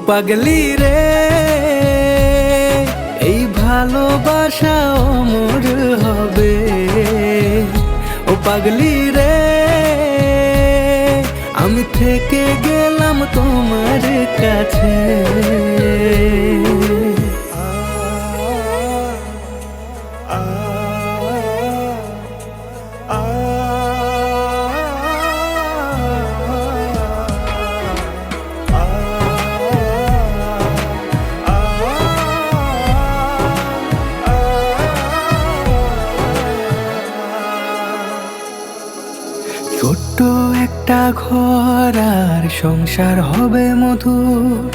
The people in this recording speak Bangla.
পাগলি রে, এই ভালোবাসা অমর হবে। ও পাগলি রে, আমি থেকে গেলাম তোমার কাছে। ছোট্ট একটা ঘর আর সংসার হবে মধুর,